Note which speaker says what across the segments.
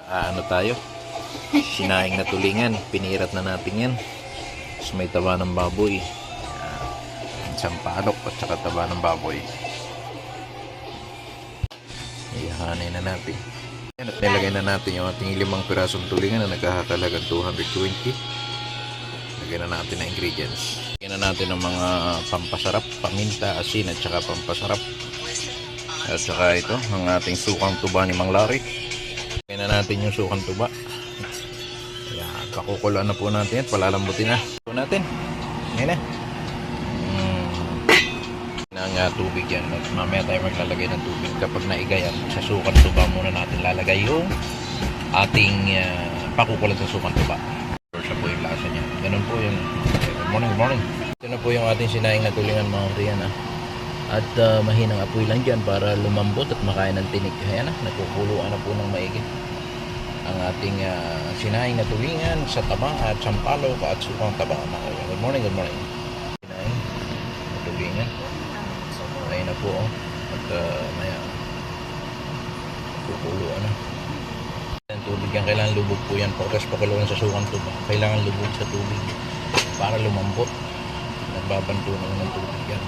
Speaker 1: Ano tayo? Sinaing na tulingan. Pinirat na natin yan. Tapos may taba ng baboy. Sampalok at saka taba ng baboy. Ihahanin na natin. Yan, at nilagay na natin yung ating 5 pirasong tulingan na nagkakalagang 220. Lagyan na natin ang ingredients. Lagyan na natin ng mga pampasarap, paminta, asin at saka pampasarap. At saka ito, ang ating sukang tuba ni Mang Larry. Lagyan na natin yung sukang tuba. Ayan, pakukuloan na po natin at palalambutin na. Ito natin. Ngayon na. Ng tubig yan. At mamaya tayo maglalagay ng tubig. Kapag naigayan, sa sukang tuba muna natin lalagay yung ating pakukulan sa sukang tuba. Siya po yung lasa niya. Ganun po yun. Good morning, good morning. Ito na po yung ating sinaing na tulingan mga kriyan. At mahinang apoy lang dyan para lumambot at makain ng tinik. Ayan na, nagkukuluan na po ng maigi ang ating sinaing na tulingan sa taba at sampalok at sukang taba. Good morning, good morning. Sinaing na tulingan. Ayan na po. At maya kukuluan na. Ang tubig yan, kailangan lubog po yan. Pagkas pakuluan sa sukang tuba, kailangan lubog sa tubig para lumambot. Nagbabanto naman ng tubig yan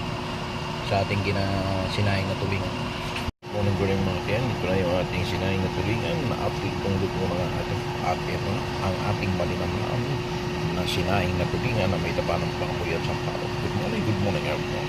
Speaker 1: sa ating sinaing na tulingan. Morning morning mga tiyan, ito na yung ating sinaing na tulingan na update kung luto ng ating ito na ang ating malinamnam na sinaing na tulingan na may taba ng baboy at sampalok. Good morning everyone.